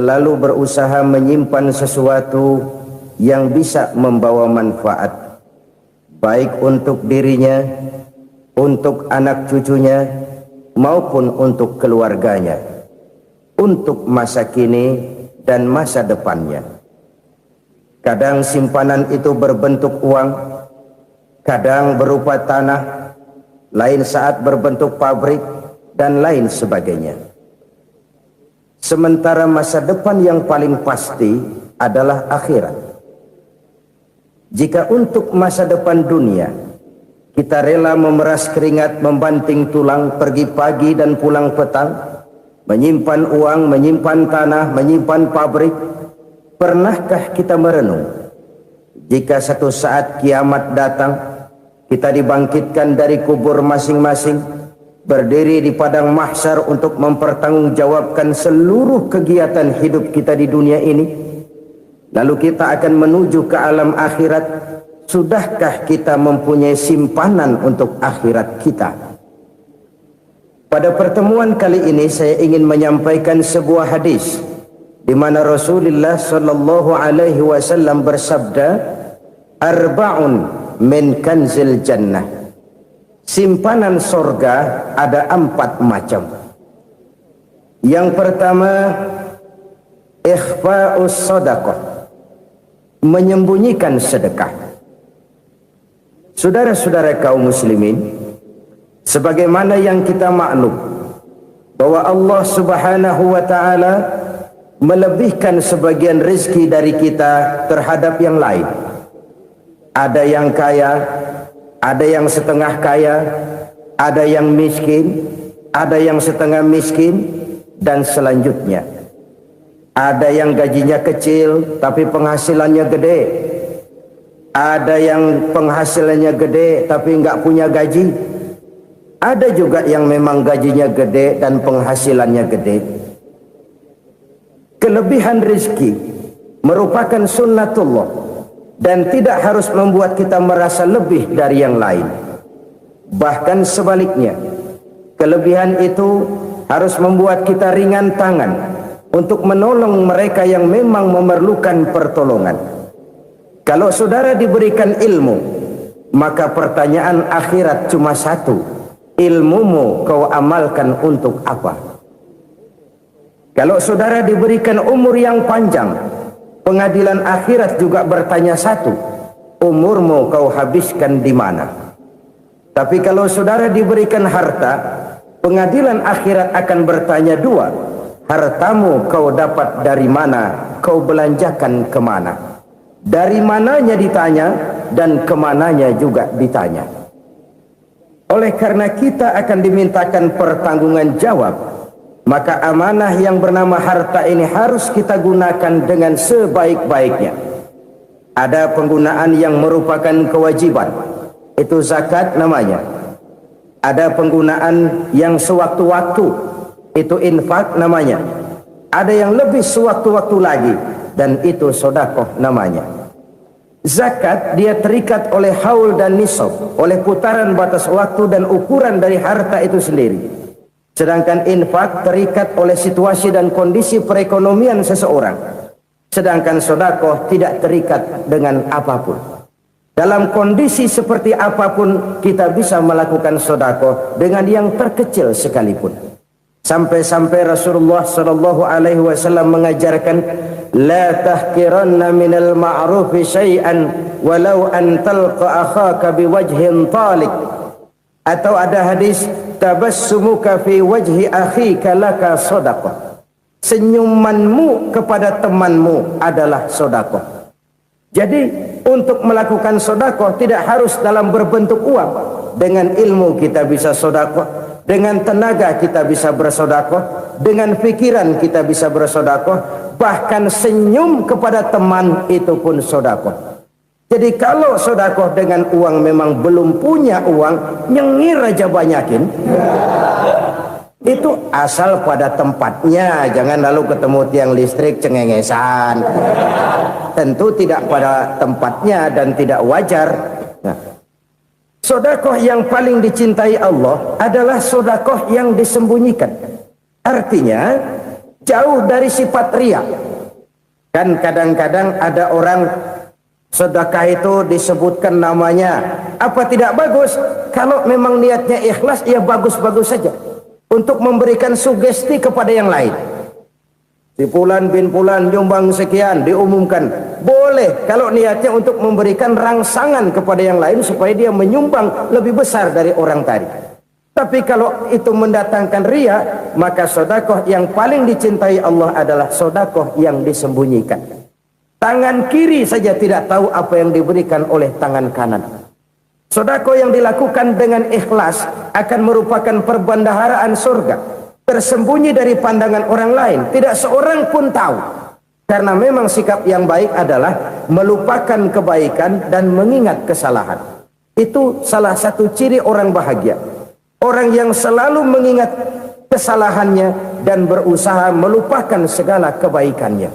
selalu berusaha menyimpan sesuatu yang bisa membawa manfaat, baik untuk dirinya, untuk anak cucunya, maupun untuk keluarganya, untuk masa kini dan masa depannya. Kadang simpanan itu berbentuk uang, kadang berupa tanah, lain saat berbentuk pabrik, dan lain sebagainya. Sementara masa depan yang paling pasti adalah akhirat. Jika untuk masa depan dunia kita rela memeras keringat, membanting tulang, pergi pagi dan pulang petang, menyimpan uang, menyimpan tanah, menyimpan pabrik, pernahkah kita merenung jika satu saat kiamat datang, kita dibangkitkan dari kubur masing-masing, berdiri di padang mahsyar untuk mempertanggungjawabkan seluruh kegiatan hidup kita di dunia ini? Lalu kita akan menuju ke alam akhirat. Sudahkah kita mempunyai simpanan untuk akhirat kita? Pada pertemuan kali ini saya ingin menyampaikan sebuah hadis di mana Rasulullah sallallahu alaihi wasallam bersabda, "Arba'un min kanzil jannah." Simpanan sorga ada 4 macam. Yang pertama, ikhfa'us sadaqah, menyembunyikan sedekah. Saudara-saudara kaum muslimin, sebagaimana yang kita maklum bahwa Allah Subhanahu wa taala melebihkan sebagian rezeki dari kita terhadap yang lain. Ada yang kaya, ada yang setengah kaya, ada yang miskin, ada yang setengah miskin, dan selanjutnya. Ada yang gajinya kecil tapi penghasilannya gede. Ada yang penghasilannya gede tapi nggak punya gaji. Ada juga yang memang gajinya gede dan penghasilannya gede. Kelebihan rezeki merupakan sunnatullah dan tidak harus membuat kita merasa lebih dari yang lain. Bahkan sebaliknya, kelebihan itu harus membuat kita ringan tangan untuk menolong mereka yang memang memerlukan pertolongan. Kalau saudara diberikan ilmu, maka pertanyaan akhirat cuma satu: ilmumu kau amalkan untuk apa? Kalau saudara diberikan umur yang panjang, pengadilan akhirat juga bertanya satu: umurmu kau habiskan di mana? Tapi kalau saudara diberikan harta, pengadilan akhirat akan bertanya dua: hartamu kau dapat dari mana, kau belanjakan kemana? Dari mananya ditanya, dan kemananya juga ditanya. Oleh karena kita akan dimintakan pertanggungan jawab, maka amanah yang bernama harta ini harus kita gunakan dengan sebaik-baiknya. Ada penggunaan yang merupakan kewajiban, itu zakat namanya. Ada penggunaan yang sewaktu-waktu, itu infak namanya. Ada yang lebih sewaktu-waktu lagi, dan itu sedekah namanya. Zakat dia terikat oleh haul dan nisab, oleh putaran batas waktu dan ukuran dari harta itu sendiri. Sedangkan infak terikat oleh situasi dan kondisi perekonomian seseorang. Sedangkan sedekah tidak terikat dengan apapun. Dalam kondisi seperti apapun kita bisa melakukan sedekah dengan yang terkecil sekalipun. Sampai-sampai Rasulullah sallallahu alaihi wasallam mengajarkan, la tahqiranna minal ma'rufi syai'an walau an talqa akhaka biwajhin talik. Atau ada hadis, tabassumuka fi wajhi akhika laka shadaqah. Senyumanmu kepada temanmu adalah sedekah. Jadi untuk melakukan sedekah tidak harus dalam berbentuk uang. Dengan ilmu kita bisa sedekah. Dengan tenaga kita bisa bersedekah, dengan pikiran kita bisa bersedekah, bahkan senyum kepada teman itu pun sedekah. Jadi kalau sedekah dengan uang memang belum punya uang, nyengir aja banyakin. Itu asal pada tempatnya, jangan lalu ketemu tiang listrik cengengesan. Tentu tidak pada tempatnya dan tidak wajar. Nah, sedekah yang paling dicintai Allah adalah sedekah yang disembunyikan. Artinya, jauh dari sifat riya. Kan kadang-kadang ada orang sedekah itu disebutkan namanya, apa tidak bagus? Kalau memang niatnya ikhlas, ya bagus-bagus saja untuk memberikan sugesti kepada yang lain. Si Fulan bin Fulan nyumbang sekian, diumumkan. Boleh kalau niatnya untuk memberikan rangsangan kepada yang lain supaya dia menyumbang lebih besar dari orang tadi. Tapi kalau itu mendatangkan riya, maka sedekah yang paling dicintai Allah adalah sedekah yang disembunyikan. Tangan kiri saja tidak tahu apa yang diberikan oleh tangan kanan. Sedekah yang dilakukan dengan ikhlas akan merupakan perbendaharaan surga, tersembunyi dari pandangan orang lain, tidak seorang pun tahu. Karena memang sikap yang baik adalah melupakan kebaikan dan mengingat kesalahan. Itu salah satu ciri orang bahagia. Orang yang selalu mengingat kesalahannya dan berusaha melupakan segala kebaikannya.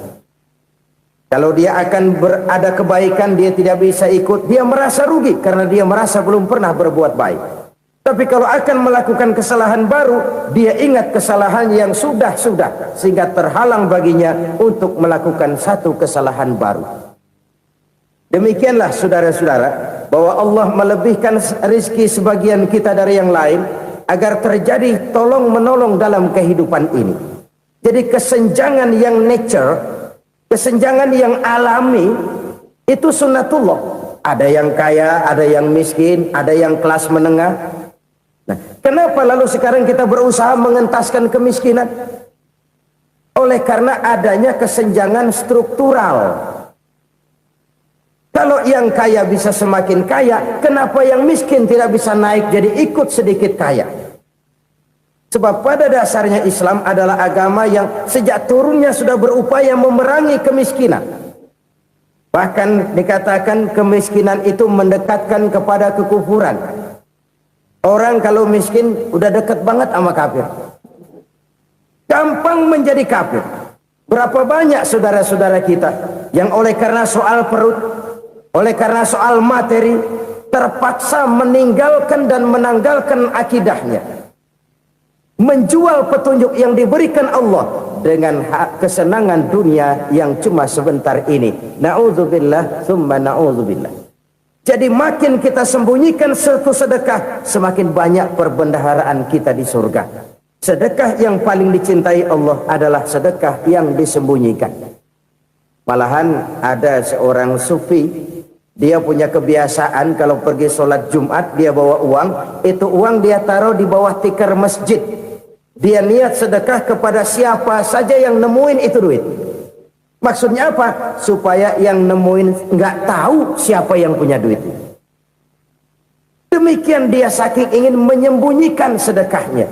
Kalau dia akan berada kebaikan, dia tidak bisa ikut, dia merasa rugi karena dia merasa belum pernah berbuat baik. Tapi kalau akan melakukan kesalahan baru, dia ingat kesalahan yang sudah-sudah, sehingga terhalang baginya untuk melakukan satu kesalahan baru. Demikianlah saudara-saudara, bahwa Allah melebihkan rizki sebagian kita dari yang lain, agar terjadi tolong-menolong dalam kehidupan ini. Jadi kesenjangan yang nature, kesenjangan yang alami, itu sunnatullah. Ada yang kaya, ada yang miskin, ada yang kelas menengah. Nah, kenapa lalu sekarang kita berusaha mengentaskan kemiskinan? Oleh karena adanya kesenjangan struktural. Kalau yang kaya bisa semakin kaya, kenapa yang miskin tidak bisa naik jadi ikut sedikit kaya? Sebab pada dasarnya Islam adalah agama yang sejak turunnya sudah berupaya memerangi kemiskinan. Bahkan dikatakan kemiskinan itu mendekatkan kepada kekufuran. Orang kalau miskin udah dekat banget sama kafir. Gampang menjadi kafir. Berapa banyak saudara-saudara kita yang oleh karena soal perut, oleh karena soal materi, terpaksa meninggalkan dan menanggalkan akidahnya, menjual petunjuk yang diberikan Allah dengan kesenangan dunia yang cuma sebentar ini. Na'udzubillah thumma na'udzubillah. Jadi makin kita sembunyikan satu sedekah, semakin banyak perbendaharaan kita di surga. Sedekah yang paling dicintai Allah adalah sedekah yang disembunyikan. Malahan ada seorang sufi, dia punya kebiasaan kalau pergi sholat Jumat dia bawa uang, itu uang dia taruh di bawah tikar masjid. Dia niat sedekah kepada siapa saja yang nemuin itu duit. Maksudnya apa? Supaya yang nemuin nggak tahu siapa yang punya duit. Demikian dia saking ingin menyembunyikan sedekahnya.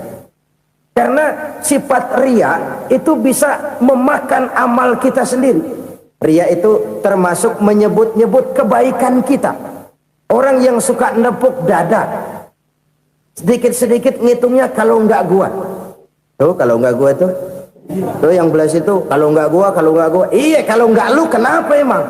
Karena sifat riya itu bisa memakan amal kita sendiri. Riya itu termasuk menyebut-nyebut kebaikan kita. Orang yang suka nepuk dada, sedikit-sedikit ngitungnya kalau nggak gua. Tuh kalau nggak gua tuh yang belas itu kalau nggak gua, iya kalau nggak lu kenapa emang?